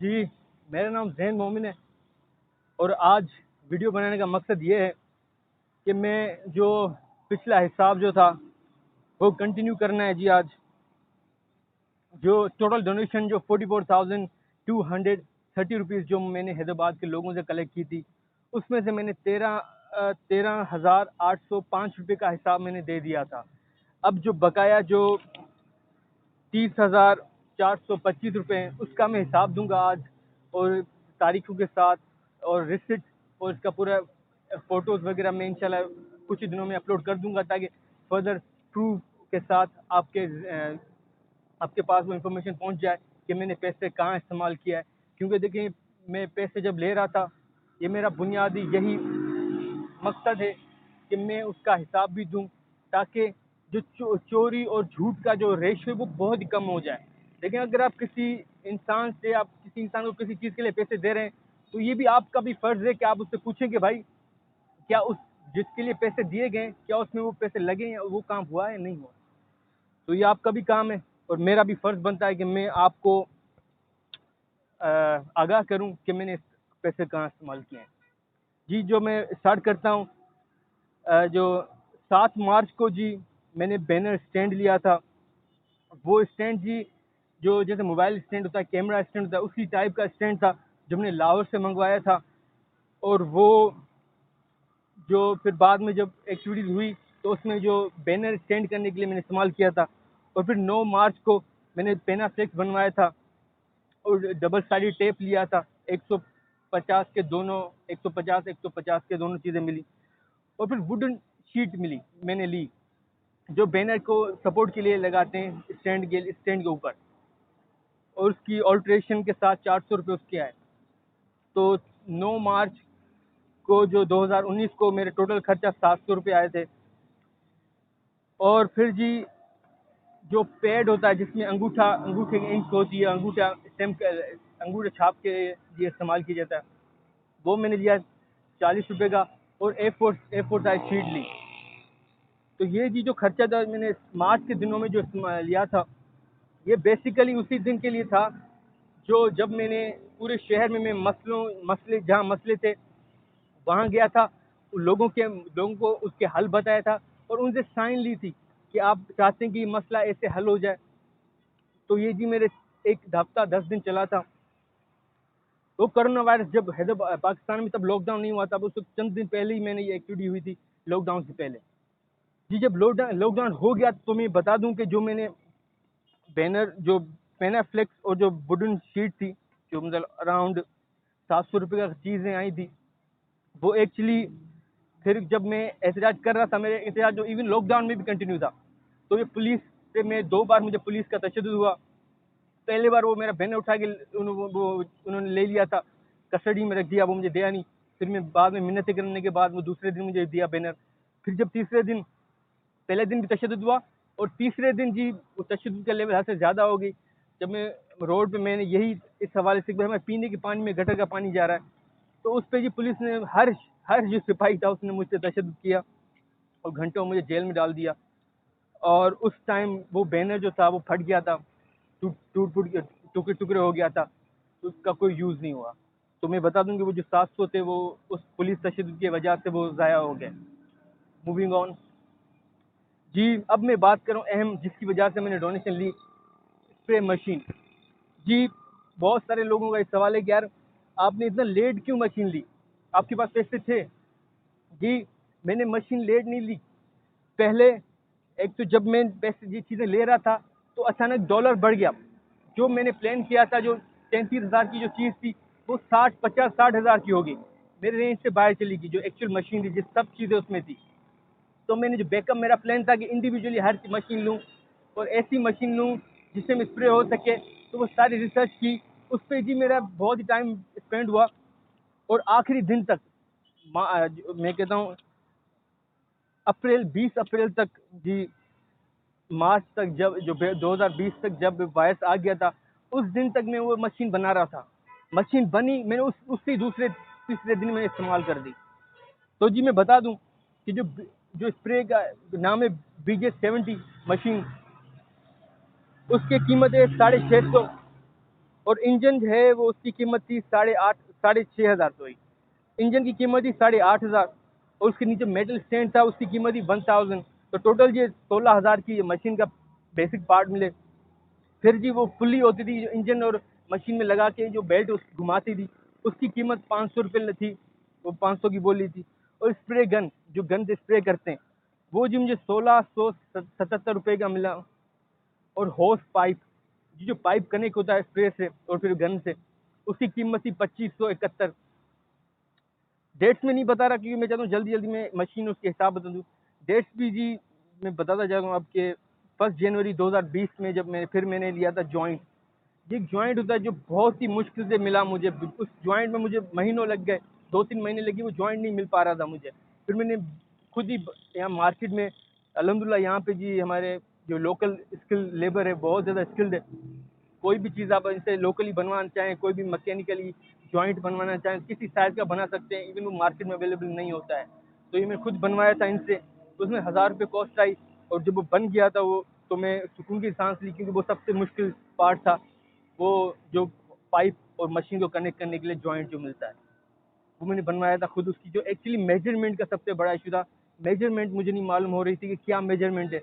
जी, मेरा नाम ज़ैन मोमिन है और आज वीडियो बनाने का मकसद ये है कि मैं जो पिछला हिसाब जो था वो कंटिन्यू करना है जी। आज जो टोटल डोनेशन जो 44,230 रुपीज़ जो मैंने हैदराबाद के लोगों से कलेक्ट की थी, उसमें से मैंने 13,805 रुपये का हिसाब मैंने दे दिया था। अब जो बकाया जो 30,425 रुपये हैं उसका मैं हिसाब दूंगा आज, और तारीखों के साथ और रिसिट और इसका पूरा फ़ोटोज़ वगैरह मैं इंशाल्लाह कुछ ही दिनों में अपलोड कर दूंगा, ताकि फर्दर प्रूफ के साथ आपके पास वो इन्फॉर्मेशन पहुंच जाए कि मैंने पैसे कहाँ इस्तेमाल किया है। क्योंकि देखिए, मैं पैसे जब ले रहा था, ये मेरा बुनियादी यही मकसद है कि मैं उसका हिसाब भी दूं, ताकि जो चोरी और झूठ का जो रेशो है वो बहुत ही कम हो जाए। लेकिन अगर आप किसी इंसान को किसी चीज़ के लिए पैसे दे रहे हैं, तो ये भी आपका भी फ़र्ज़ है कि आप उससे पूछें कि भाई, क्या उस जिसके लिए पैसे दिए गए क्या उसमें वो पैसे लगे या वो काम हुआ है नहीं हुआ। तो ये आपका भी काम है और मेरा भी फ़र्ज़ बनता है कि मैं आपको आगाह करूं कि मैंने इस पैसे कहाँ इस्तेमाल किए हैं। जी, जो मैं स्टार्ट करता हूँ, जो 7 मार्च को जी मैंने बैनर स्टैंड लिया था। वो स्टैंड जी, जो जैसे मोबाइल स्टैंड होता है, कैमरा स्टैंड होता है, उसी टाइप का स्टैंड था जो मैंने लाहौर से मंगवाया था। और वो जो फिर बाद में जब एक्टिविटीज़ हुई तो उसमें जो बैनर स्टैंड करने के लिए मैंने इस्तेमाल किया था। और फिर 9 मार्च को मैंने पेनाफ्लेक्स बनवाया था और डबल साइडेड टेप लिया था। 150 के दोनों, 150 के दोनों चीज़ें मिली। और फिर वुडन शीट मिली, मैंने ली, जो बैनर को सपोर्ट के लिए लगाते हैं स्टैंड के ऊपर। और उसकी ऑल्ट्रेशन के साथ 400 रुपये उसके आए। तो 9 मार्च को जो 2019 को मेरे टोटल खर्चा 700 रुपये आए थे। और फिर जी, जो पैड होता है जिसमें अंगूठे की इंक होती है, अंगूठा छाप के लिए इस्तेमाल किया जाता है, वो मैंने लिया 40 रुपये का। और ए फोर साइज शीट ली। तो ये जी जो खर्चा था मैंने मार्च के दिनों में जो लिया था, ये बेसिकली उसी दिन के लिए था जो जब मैंने पूरे शहर में मैं मसले जहाँ मसले थे वहाँ गया था, लोगों को उसके हल बताया था और उनसे साइन ली थी कि आप चाहते हैं कि ये मसला ऐसे हल हो जाए। तो ये जी मेरे एक हफ्ता 10 दिन चला था। तो कोरोना वायरस जब हैदराबाद पाकिस्तान में, तब लॉकडाउन नहीं हुआ था, उससे चंद दिन पहले ही मैंने ये एक्टिविटी हुई थी, लॉकडाउन से पहले। जी, जब लॉकडाउन हो गया तो मैं बता दूं कि जो मैंने बैनर, जो पेनाफ्लेक्स और जो वुडन शीट थी, जो मतलब अराउंड 700 रुपये का चीज़ें आई थी, वो एक्चुअली फिर जब मैं एहतजाज कर रहा था, मेरे एहतजाज जो इवन लॉकडाउन में भी कंटिन्यू था, तो ये पुलिस से मैं 2 बार मुझे पुलिस का तशद्दुद हुआ। पहले बार वो मेरा बैनर उठा के उन्होंने ले लिया था, कस्टडी में रख दिया, वो मुझे दिया नहीं। फिर मैं बाद में मिन्नतें करने के बाद वो दूसरे दिन मुझे दिया बैनर। फिर जब तीसरे दिन, पहले दिन भी तशद्दुद हुआ और तीसरे दिन जी वो तशद्दुद का लेवल हद से ज़्यादा हो गई। जब मैं रोड पे, मैंने यही इस हवाले से कि हमें पीने के पानी में गटर का पानी जा रहा है, तो उस पर जी पुलिस ने, हर जो सिपाही था उसने मुझसे तशद्दुद किया और घंटों मुझे जेल में डाल दिया। और उस टाइम वो बैनर जो था वो फट गया था, टूट के टुकड़े टुकड़े हो गया था, तो उसका कोई यूज़ नहीं हुआ। तो मैं बता दूं कि वो जो 700 थे वो उस पुलिस तशद्दुद की वजह से वो ज़ाया हो गए। मूविंग ऑन जी, अब मैं बात करूं अहम जिसकी वजह से मैंने डोनेशन ली, स्प्रे मशीन। जी, बहुत सारे लोगों का एक सवाल है कि यार, आपने इतना लेट क्यों मशीन ली, आपके पास पैसे थे? जी, मैंने मशीन लेट नहीं ली। पहले, एक तो जब मैं पैसे ये चीज़ें ले रहा था तो अचानक डॉलर बढ़ गया। जो मैंने प्लान किया था, जो 33,000 की जो चीज़ थी, वो 60 की हो गई। मेरे रेंज से बाहर चली गई जो एक्चुअल मशीन थी, जिस सब चीज़ें उसमें थी। तो मैंने जो बैकअप, मेरा प्लान था कि इंडिविजुअली हर मशीन लूँ और ऐसी मशीन लूँ जिससे में स्प्रे हो सके। तो वो सारी रिसर्च की, उस पर जी मेरा बहुत ही टाइम स्पेंड हुआ। और आखिरी दिन तक, मैं कहता हूँ अप्रैल, 20 अप्रैल तक जी, मार्च तक, जब जो 2020 तक जब वायरस आ गया था, उस दिन तक मैं वो मशीन बना रहा था। मशीन बनी, मैंने उसी दूसरे तीसरे दिन मैंने इस्तेमाल कर दी। तो जी मैं बता दूं कि जो जो स्प्रे का नाम है BJ70 मशीन, उसकी कीमत है 650। और इंजन जो है वो उसकी कीमत थी 8.5 6,500 तो ही इंजन की कीमत थी 8,500 और उसके नीचे मेटल स्टैंड था, उसकी कीमत थी 1,000। तो टोटल ये 16,000 की मशीन का बेसिक पार्ट मिले। फिर जी वो फुली होती थी जो इंजन और मशीन में लगा के जो बेल्ट उस घुमाती थी, उसकी कीमत 500 रुपये थी, वो 500 की बोली थी। और स्प्रे गन जो गन से स्प्रे करते हैं वो जी मुझे 1677 रुपये का मिला। और होस पाइप जो पाइप कनेक्ट होता है स्प्रे से और फिर गन से, उसकी कीमत थी 2571। डेट्स में नहीं बता रहा क्योंकि मैं चाहता हूँ जल्दी जल्दी में मशीन उसके हिसाब बता दूँ। डेट्स भी जी मैं बताता जा रहा हूँ आपके। 1 जनवरी 2020 में जब मैंने लिया था जॉइंट। ये जॉइंट होता है जो बहुत ही मुश्किल से मिला मुझे। उस जॉइंट में मुझे महीनों लग गए, 2-3 महीने लगे, वो जॉइंट नहीं मिल पा रहा था मुझे। फिर मैंने खुद ही यहाँ मार्केट में अल्हम्दुलिल्लाह यहाँ पे जी हमारे जो लोकल स्किल लेबर है बहुत ज़्यादा स्किल्ड है। कोई भी चीज़ आप इनसे लोकली बनवाना चाहें, कोई भी मैकेनिकली जॉइंट बनवाना चाहें, किसी साइज़ का बना सकते हैं। इवन वो मार्केट में अवेलेबल नहीं होता है। तो ये मैं खुद बनवाया था इनसे, उसमें 1000 रुपये कॉस्ट आई। और जब वो बन गया था वो, तो मैं सुकून की सांस ली क्योंकि वो सबसे मुश्किल पार्ट था, वो जो पाइप और मशीन को कनेक्ट करने के लिए जॉइंट जो मिलता है, वो मैंने बनवाया था खुद। उसकी जो एक्चुअली मेजरमेंट का सबसे बड़ा इशू था, मेजरमेंट मुझे नहीं मालूम हो रही थी कि क्या मेजरमेंट है।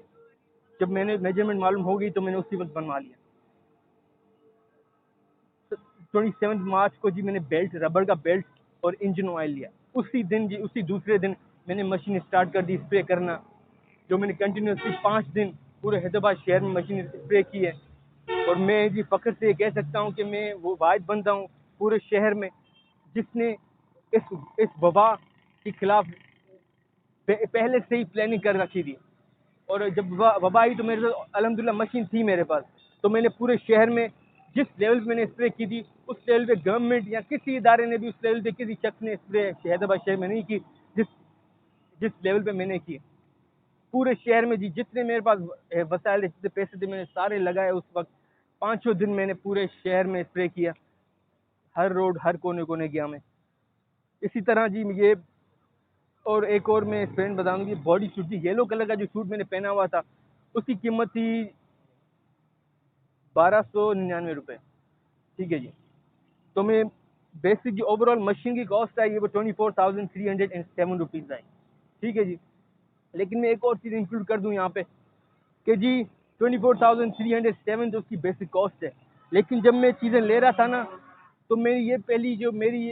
जब मैंने मेजरमेंट मालूम हो गई तो मैंने उसी वक्त बनवा लिया। 27 मार्च को जी मैंने बेल्ट, रबर का बेल्ट और इंजन ऑयल लिया। उसी दिन जी, उसी दूसरे दिन मैंने मशीन स्टार्ट कर दी स्प्रे करना, जो मैंने कंटिन्यूसली 5 दिन पूरे हैदराबाद शहर में मशीन स्प्रे की है। और मैं जी फख्र से ये कह सकता हूँ कि मैं वो वाहिद बंदा हूँ पूरे शहर में जिसने इस वबा के खिलाफ पहले से ही प्लानिंग कर रखी थी। और जब वबा आई तो मेरे पास अल्हम्दुलिल्लाह मशीन थी मेरे पास। तो मैंने पूरे शहर में जिस लेवल पे मैंने स्प्रे की थी, उस लेवल पे गवर्नमेंट या किसी इदारे ने भी उस लेवल पे किसी शख्स ने स्प्रे हैदराबाद शहर में नहीं की जिस जिस लेवल पे मैंने की। पूरे शहर में जी जितने मेरे पास वसाइल थे, जितने पैसे थे, मैंने सारे लगाए उस वक्त। 5 दिन मैंने पूरे शहर में स्प्रे किया, हर रोड हर कोने कोने गया मैं। इसी तरह जी ये और एक और मैं फ्रेंड बता दूँ कि बॉडी सूट जी, येलो कलर का जो सूट मैंने पहना हुआ था, उसकी कीमत थी 1299 रुपये। ठीक है जी। तो मैं बेसिक जो ओवरऑल मशीन की कॉस्ट आई है वो 24,307 रुपीज़ आई। ठीक है जी। लेकिन मैं एक और चीज़ इंक्लूड कर दूं यहाँ पे कि जी 24,307 जो उसकी बेसिक कॉस्ट है। लेकिन जब मैं चीज़ें ले रहा था ना, तो मेरी ये पहली जो मेरी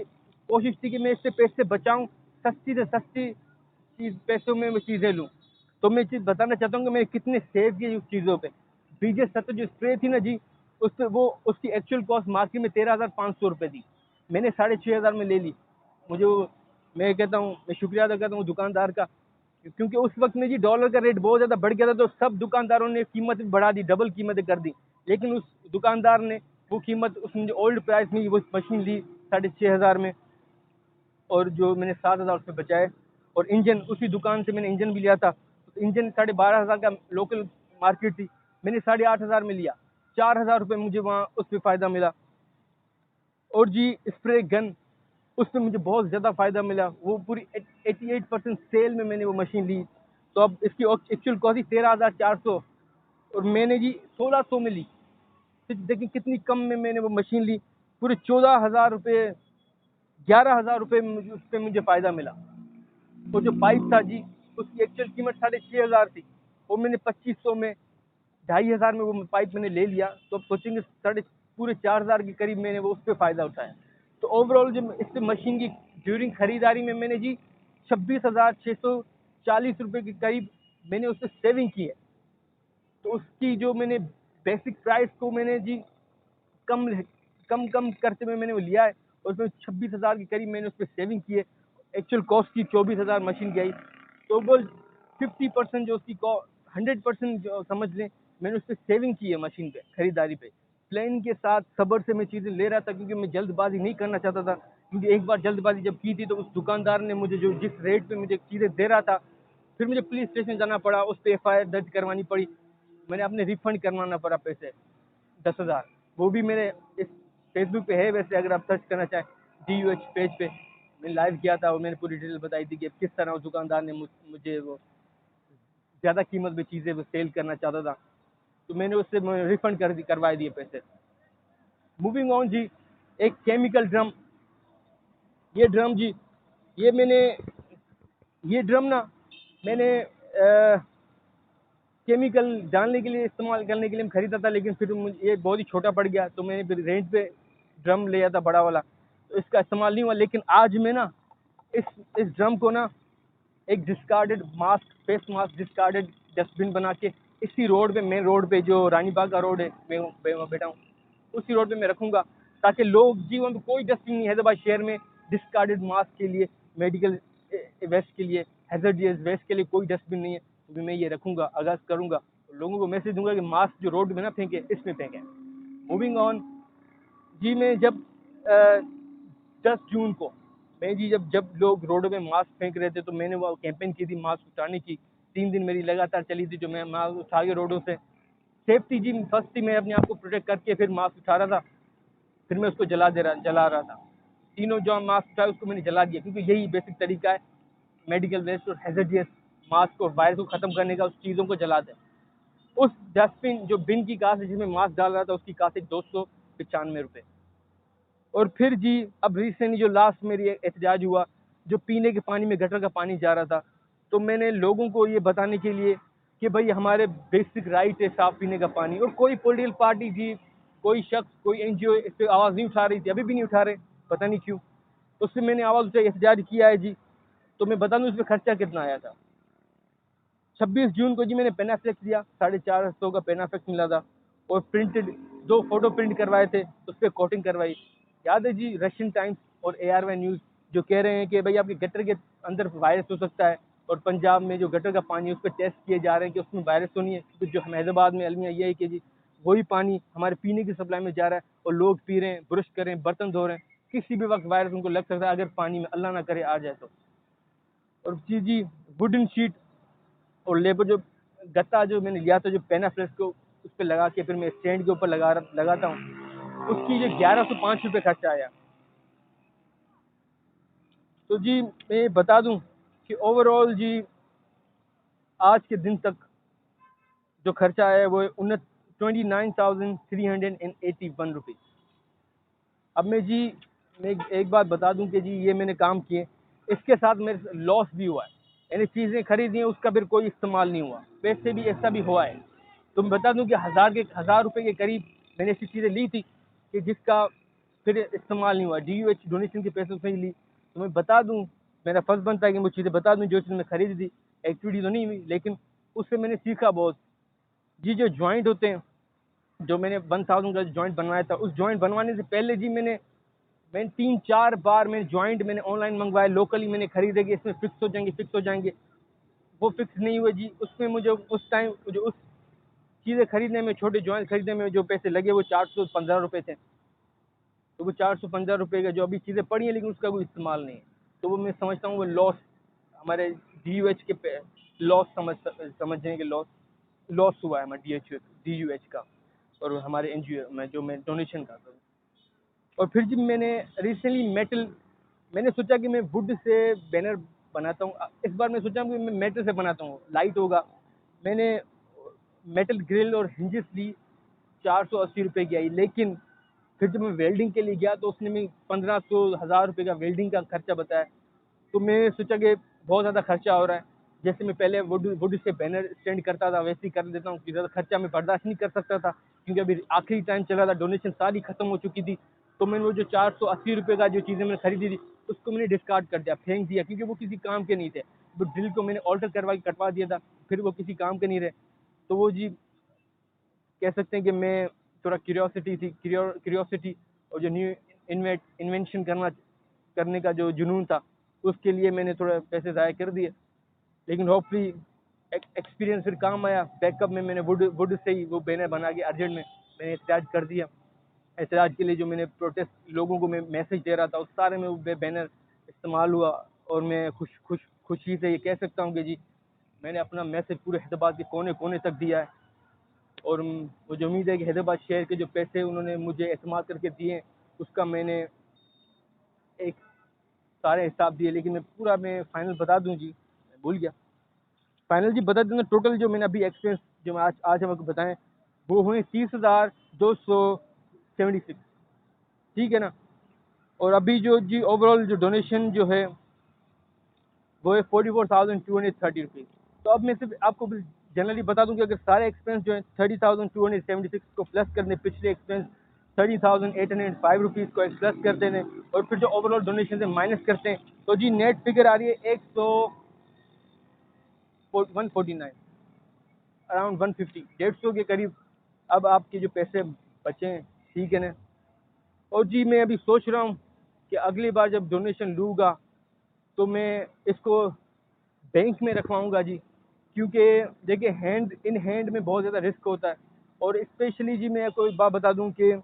कोशिश थी कि मैं इससे पैसे बचाऊं, सस्ती से सस्ती चीज़ पैसों में मैं चीज़ें लूं। तो मैं चीज़ बताना चाहता हूँ कि मैंने कितने सेव किए उस चीज़ों पे। BJ70 जो स्प्रे थी ना जी, उस पे वो उसकी एक्चुअल कॉस्ट मार्केट में 13,500 रुपये थी। मैंने 6,500 में ले ली। मुझे वो, मैं कहता हूँ, मैं शुक्रिया अदा करता हूँ दुकानदार का, क्योंकि उस वक्त में जी डॉलर का रेट बहुत ज़्यादा बढ़ गया था, तो सब दुकानदारों ने कीमत बढ़ा दी, डबल कीमतें कर दी। लेकिन उस दुकानदार ने वो कीमत, उसने जो ओल्ड प्राइस में वो मशीन ली 6,500 में, और जो मैंने 7,000 उसमें बचाए। और इंजन उसी दुकान से मैंने इंजन भी लिया था। तो इंजन 12,500 का लोकल मार्केट थी, मैंने 8,500 में लिया। 4,000 रुपये मुझे वहाँ उस पर फ़ायदा मिला। और जी स्प्रे गन, उसमें मुझे बहुत ज़्यादा फ़ायदा मिला। वो पूरी 88% सेल में मैंने वो मशीन ली। तो अब इसकी एक्चुअल कॉस्ट ही 13,400 और मैंने जी 1,600 में ली। तो देखिए कितनी कम में मैंने वो मशीन ली। पूरे 14,000 रुपये, 11,000 रुपये में मुझे उस पर मुझे फ़ायदा मिला। वो जो पाइप था जी, उसकी एक्चुअल कीमत 6,500 थी, वो मैंने 2500 में, 2,500 में वो पाइप मैंने ले लिया। तो अब सोचेंगे पूरे 4,000 के करीब मैंने वो उस पर फ़ायदा उठाया। तो ओवरऑल जो इस मशीन की ड्यूरिंग खरीदारी में मैंने जी 26,640 रुपये के करीब मैंने उससे सेविंग की है। तो उसकी जो मैंने बेसिक प्राइस को मैंने जी कम कम कम करते हुए मैंने वो लिया है, और उसमें 26,000 के करीब मैंने उस पर सेविंग की है। एक्चुअल कॉस्ट की 24,000 मशीन की आई। तो वो 50% जो उसकी 100% जो समझ लें, मैंने उस पर सेविंग की है मशीन पे, खरीदारी पे। प्लान के साथ सब्र से मैं चीज़ें ले रहा था क्योंकि मैं जल्दबाजी नहीं करना चाहता था। क्योंकि एक बार जल्दबाजी जब की थी तो उस दुकानदार ने मुझे जो जिस रेट पे मुझे चीज़ें दे रहा था, फिर मुझे पुलिस स्टेशन जाना पड़ा, उस पर FIR दर्ज करवानी पड़ी, मैंने अपने रिफंड करवाना पड़ा पैसे 10,000। वो भी मेरे इस फेसबुक पे है, वैसे अगर आप सर्च करना चाहें DUH पेज पे मैंने लाइव किया था और मैंने पूरी डिटेल बताई थी कि किस तरह उस दुकानदार ने मुझे वो ज़्यादा कीमत में चीज़ें वो सेल करना चाहता था। तो मैंने उससे रिफंड करवा दिए पैसे। मूविंग ऑन जी, एक केमिकल ड्रम, ये ड्रम जी, ये ड्रम ना मैंने केमिकल डालने के लिए, इस्तेमाल करने के लिए खरीदा था, लेकिन फिर मुझे ये बहुत ही छोटा पड़ गया, तो मैंने फिर रेंट पे ड्रम लिया था बड़ा वाला, तो इसका इस्तेमाल नहीं हुआ। लेकिन आज मैं ना इस इस ड्रम को ना एक discarded mask, face mask discarded dustbin बना के इसी रोड पे, मेन रोड पे जो रानी बाग का रोड है, मैं वहाँ बैठा हूँ, उसी रोड पे मैं रखूँगा, ताकि लोग जीवन में कोई डस्टबिन नहीं हैदराबाद शहर में डिस्कार्डेड मास्क के लिए, मेडिकल वेस्ट के लिए, हैजर्डियस वेस्ट के लिए कोई डस्टबिन नहीं है, तो मैं ये रखूँगा, आगाज़ करूँगा, लोगों को मैसेज दूंगा कि मास्क जो रोड में ना फेंके, इसमें फेंकें। मूविंग ऑन जी, मैं जब 10 जून को मैं जी जब जब लोग रोड में मास्क फेंक रहे थे, तो मैंने वो कैंपेन की थी मास्क उठाने की, 3 दिन मेरी लगातार चली थी, जो मैं मास्क उठा के रोडों से सेफ्टी जी, फर्स्ट थी, मैं अपने आप को प्रोटेक्ट करके फिर मास्क उठा रहा था, फिर मैं उसको जला रहा था, तीनों जो मास्क था उसको मैंने जला दिया, क्योंकि यही बेसिक तरीका है मेडिकल वेस्ट और हैजर्डियस मास्क और वायरस को ख़त्म करने का, उस चीज़ों को जला दें। उस डस्टबिन जो बिन की कास्ट जिसमें मास्क डाल रहा था, उसकी कास्ट 295 रुपये। और फिर जी अब रिसेंटली जो लास्ट मेरी एहतजाज हुआ, जो पीने के पानी में गटर का पानी जा रहा था, तो मैंने लोगों को ये बताने के लिए कि भाई हमारे बेसिक राइट है साफ़ पीने का पानी, और कोई पॉलिटिकल पार्टी जी, कोई शख्स, कोई एनजीओ इस पर आवाज़ नहीं उठा रही थी, अभी भी नहीं उठा रहे, पता नहीं क्यों। तो उससे मैंने आवाज़ उठा, एहतजाज किया है जी। तो मैं बता दूँ इस पर खर्चा कितना आया था। 26 जून को जी मैंने पेनाफ्लेक्स दिया, 450 का पेनाफ्लेक्स मिला था, और प्रिंटेड 2 फोटो प्रिंट करवाए थे, उस पर कोटिंग करवाई। याद है जी, रशियन टाइम्स और ARY न्यूज़ जो कह रहे हैं कि भाई आपके गटर के अंदर वायरस हो सकता है, और पंजाब में जो गटर का पानी है उस पर टेस्ट किए जा रहे हैं कि उसमें वायरस तो नहीं है। तो जो हम हैदराबाद में अलमिया ये है कि जी वही पानी हमारे पीने की सप्लाई में जा रहा है, और लोग पी रहे हैं, ब्रश कर रहे हैं, बर्तन धो रहे हैं, किसी भी वक्त वायरस उनको लग सकता है अगर पानी में अल्लाह ना करे आ जाए तो। और जी वुडन शीट और लेबर जो गत्ता जो मैंने लिया था, जो पेनाफ्लेक्स को उस पर लगा के फिर मैं स्टैंड के ऊपर लगाता हूँ, उसकी जो 1105 रुपये खर्चा आया। तो जी मैं बता दूं कि ओवरऑल जी आज के दिन तक जो खर्चा आया है वो 29,381 रुपीज़। अब मैं एक बात बता दूं कि जी ये मैंने काम किए, इसके साथ मेरे लॉस भी हुआ है, यानी चीज़ें खरीदी हैं उसका फिर कोई इस्तेमाल नहीं हुआ, वैसे भी ऐसा भी हुआ है। तो मैं बता दूं कि 1000 रुपये के करीब मैंने ऐसी चीज़ें ली थी कि जिसका फिर इस्तेमाल नहीं हुआ, DUH डोनेशन के पैसे से ही ली। तो मैं बता दूं, मेरा फ़र्ज़ बनता है कि मैं चीज़ें बता दूं, जो चीज़ मैं खरीदी थी, एक्टिविटी तो नहीं हुई, लेकिन उससे मैंने सीखा बहुत। जी जो जॉइंट होते हैं, जो मैंने 1000 का जॉइंट बनवाया था, उस जॉइंट बनवाने से पहले जी मैंने 3-4 बार मैंने जॉइंट मैंने ऑनलाइन मंगवाए, लोकली मैंने खरीदे कि इसमें फिक्स हो जाएंगे, वो फिक्स नहीं हुए जी। उसमें मुझे उस टाइम जो उस चीज़ें खरीदने में, छोटे जॉइंट खरीदने में जो पैसे लगे वो 415 रुपये थे। तो वो 415 रुपये का जो अभी चीज़ें पड़ी हैं, लेकिन उसका कोई इस्तेमाल नहीं है, तो वो मैं समझता हूँ वो लॉस, हमारे DUH के लॉस समझने के लॉस हुआ है हमारे DUH का, और हमारे NGO में जो मैं डोनेशन का करूँ। और फिर जब मैंने रिसेंटली मैंने सोचा कि मैं वुड से बैनर बनाता हूँ, इस बार मैं सोचा कि मैं मेटल से बनाता हूँ, लाइट होगा। मैंने मेटल ग्रिल और हिंजेस ली, 480 रुपये की आई, लेकिन फिर जब मैं वेल्डिंग के लिए गया तो उसने मैं 1500-1000 रुपये का वेल्डिंग का खर्चा बताया। तो मैं सोचा कि बहुत ज़्यादा खर्चा हो रहा है, जैसे मैं पहले वुड से बैनर स्टैंड करता था वैसे ही कर देता हूँ, कि ज़्यादा खर्चा मैं बर्दाश्त नहीं कर सकता था, क्योंकि अभी आखिरी टाइम चल रहा था, डोनेशन सारी ख़त्म हो चुकी थी। तो मैंने वो जो 480 रुपये का जो चीज़ें मैंने खरीदी थी, उसको मैंने डिस्कार्ड कर दिया, फेंक दिया, क्योंकि वो किसी काम के नहीं थे। वो ड्रिल को मैंने ऑल्टर करवा के कटवा दिया था, फिर वो किसी काम के नहीं रहे। तो वो जी कह सकते हैं कि मैं थोड़ा क्यूरियोसिटी और जो न्यू इन्वेंशन करने का जो जुनून था, उसके लिए मैंने थोड़ा पैसे ज़ाया कर दिए, लेकिन होपफुली एक्सपीरियंस फिर काम आया। बैकअप में मैंने वुड से ही वो बैनर बना के अर्जेंट में मैंने एहतजाज कर दिया। एहतजाज के लिए जो मैंने प्रोटेस्ट लोगों को मैं मैसेज दे रहा था, उस सारे में वो बैनर इस्तेमाल हुआ, और मैं खुशी से ये कह सकता हूँ कि जी मैंने अपना मैसेज पूरे हैदराबाद के कोने कोने तक दिया है। और मुझे उम्मीद है कि हैदराबाद शहर के जो पैसे उन्होंने मुझे एतमाद करके दिए, उसका मैंने एक सारे हिसाब दिए, लेकिन मैं फाइनल बता दूं जी, मैं भूल गया। फाइनल जी बता दूंगा, टोटल जो मैंने अभी एक्सपेंस जो मैं आज हम आपको बताएं, वो हुए 30,276। ठीक है ना। और अभी जो जी ओवरऑल जो डोनेशन जो है वो है 44,230 रुपीज़। तो अब मैं सिर्फ आपको जनरली बता दूं कि अगर सारे एक्सपेंस जो है 30,276 को प्लस कर दें, पिछले एक्सपेंस 30,805 रुपीज़ को प्लस कर दें और फिर जो ओवरऑल डोनेशन से माइनस करते हैं, तो जी नेट फिगर आ रही है 149, अराउंड 150, 150 के करीब अब आपके जो पैसे बचे हैं। ठीक है ना। और जी मैं अभी सोच रहा हूँ कि अगली बार जब डोनेशन लूँगा तो मैं इसको बैंक में रखवाऊंगा जी, क्योंकि देखिए हैंड इन हैंड में बहुत ज़्यादा रिस्क होता है। और स्पेशली जी मैं आपको एक बात बता दूं कि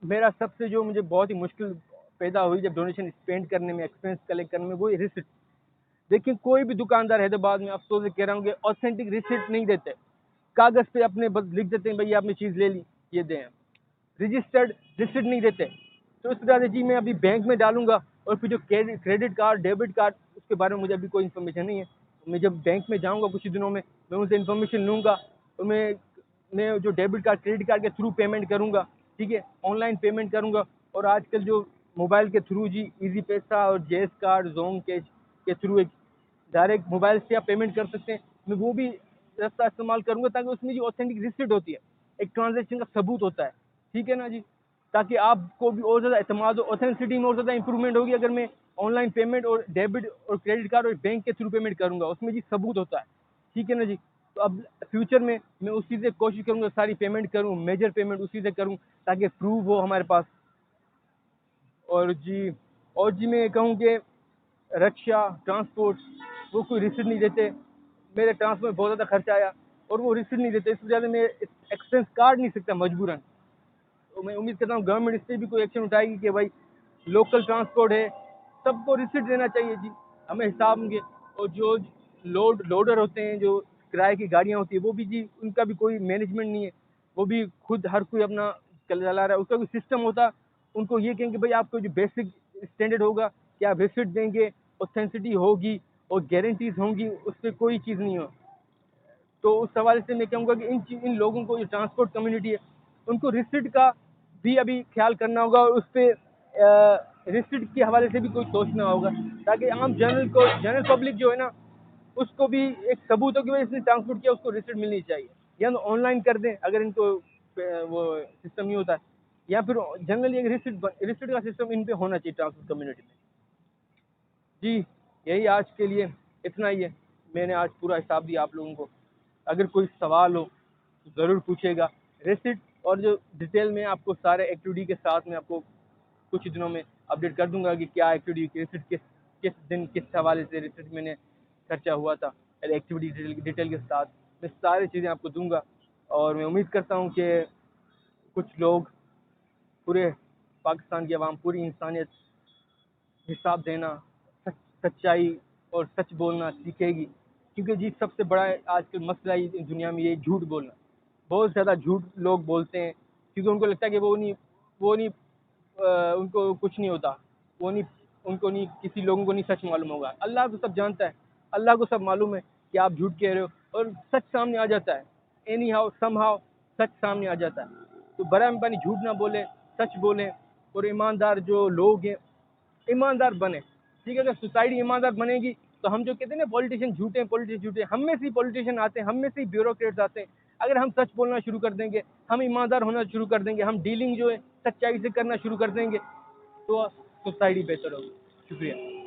मेरा सबसे जो मुझे बहुत ही मुश्किल पैदा हुई जब डोनेशन स्पेंड करने में, एक्सपेंस कलेक्ट करने में, वो रिसिप्ट। देखिए कोई भी दुकानदार हैदराबाद में, अफसोस से कह रहा हूँ कि ऑथेंटिक रिसिप्ट नहीं देते, कागज़ पे अपने बस लिख देते हैं भैया आपने चीज़ ले ली ये दें, रजिस्टर्ड रिसिप्ट नहीं देते। तो इस तरह से जी मैं अभी बैंक में डालूंगा। और फिर जो क्रेडिट कार्ड, डेबिट कार्ड, उसके बारे में मुझे अभी कोई इन्फॉर्मेशन नहीं है। मैं जब बैंक में जाऊंगा कुछ ही दिनों में, मैं उनसे इन्फॉर्मेशन लूंगा और मैं जो डेबिट कार्ड, क्रेडिट कार्ड के थ्रू पेमेंट करूंगा। ठीक है, ऑनलाइन पेमेंट करूंगा। और आजकल जो मोबाइल के थ्रू जी इजी पैसा और जेस कार्ड, जोन कैश के थ्रू एक डायरेक्ट मोबाइल से आप पेमेंट कर सकते हैं, मैं वो भी रास्ता इस्तेमाल करूंगा, ताकि उसमें जो ऑथेंटिक रिसिप्ट होती है, एक ट्रांजेक्शन का सबूत होता है। ठीक है ना जी, ताकि आपको भी और ज़्यादा एतमाद हो, ऑथेंटिसिटी में और ज़्यादा इंप्रूवमेंट होगी अगर मैं ऑनलाइन पेमेंट और डेबिट और क्रेडिट कार्ड और बैंक के थ्रू पेमेंट करूंगा, उसमें जी सबूत होता है। ठीक है ना जी। तो अब फ्यूचर में मैं उसी से कोशिश करूंगा सारी पेमेंट करूं, मेजर पेमेंट उसी से करूं, ताकि प्रूफ हो हमारे पास। और जी मैं कहूँ कि रक्षा, ट्रांसपोर्ट, वो कोई रिसिप्ट नहीं देते। मेरे ट्रांसपोर्ट में बहुत ज़्यादा खर्चा आया और वो रिसिप्ट नहीं देते, इससे ज़्यादा मैं एक्सपेंस काट नहीं सकता मजबूरन। तो मैं उम्मीद करता हूँ गवर्नमेंट इस पर भी कोई एक्शन उठाएगी कि भाई लोकल ट्रांसपोर्ट है, सबको रिसिप्ट देना चाहिए जी, हमें हिसाब होंगे। और जो लोडर होते हैं, जो किराए की गाड़ियाँ होती है, वो भी जी उनका भी कोई मैनेजमेंट नहीं है, वो भी खुद हर कोई अपना चला रहा है, उसका कोई सिस्टम होता। उनको ये कहेंगे भाई आपको जो बेसिक स्टैंडर्ड होगा कि आप रिसिप्ट देंगे, ऑथेंटिसिटी होगी और गारंटीज होंगी, उस पर कोई चीज़ नहीं हो। तो उस हवाले से मैं कहूँगा कि इन लोगों को, जो ट्रांसपोर्ट कम्युनिटी है, उनको रिसिप्ट का भी अभी ख्याल करना होगा और उस पर रिसिप्ट के हवाले से भी कुछ सोचना होगा, ताकि आम जनरल पब्लिक जो है ना, उसको भी एक सबूत हो कि भाई इसने ट्रांसपोर्ट किया, उसको रिसिप्ट मिलनी चाहिए। या तो ऑनलाइन कर दें अगर इनको वो सिस्टम नहीं होता है, या फिर जनरली एक रिसिप्ट का सिस्टम इन पे होना चाहिए ट्रांसपोर्ट कम्युनिटी में। जी यही आज के लिए इतना ही है। मैंने आज पूरा हिसाब दिया आप लोगों को। अगर कोई सवाल हो तो ज़रूर पूछेगा। रेसिट और जो डिटेल में आपको सारे एक्टिविटी के साथ में आपको कुछ ही दिनों में अपडेट कर दूंगा कि क्या एक्टिविटी रेसिट किस किस दिन किस हवाले से रेसिट मैंने खर्चा हुआ था, एक्टिविटी डिटेल के साथ मैं सारी चीज़ें आपको दूंगा। और मैं उम्मीद करता हूँ कि कुछ लोग, पूरे पाकिस्तान की आवाम, पूरी इंसानियत हिसाब देना, सच्चाई और सच बोलना सीखेगी। क्योंकि जी सबसे बड़ा आजकल मसला ही दुनिया में ये झूठ बोलना। बहुत ज़्यादा झूठ लोग बोलते हैं, क्योंकि उनको लगता है कि वो नहीं उनको कुछ नहीं होता, वो नहीं उनको नहीं किसी लोगों को नहीं सच मालूम होगा। अल्लाह तो सब जानता है, अल्लाह को सब मालूम है कि आप झूठ कह रहे हो, और सच सामने आ जाता है। एनी हाउ सम हाउ सच सामने आ जाता है। तो बड़ा मेहरबानी झूठ ना बोलें, सच बोलें। और ईमानदार जो लोग हैं, ईमानदार बने। ठीक है, अगर सोसाइटी ईमानदार बनेगी तो हम जो कहते हैं ना पॉलिटिशियन झूठे, हम में से ही पॉलिटिशियन आते हैं, हम में से ही ब्यूरोक्रेट्स आते हैं। अगर हम सच बोलना शुरू कर देंगे, हम ईमानदार होना शुरू कर देंगे, हम डीलिंग जो है सच्चाई से करना शुरू कर देंगे, तो सोसाइटी बेहतर होगी। शुक्रिया।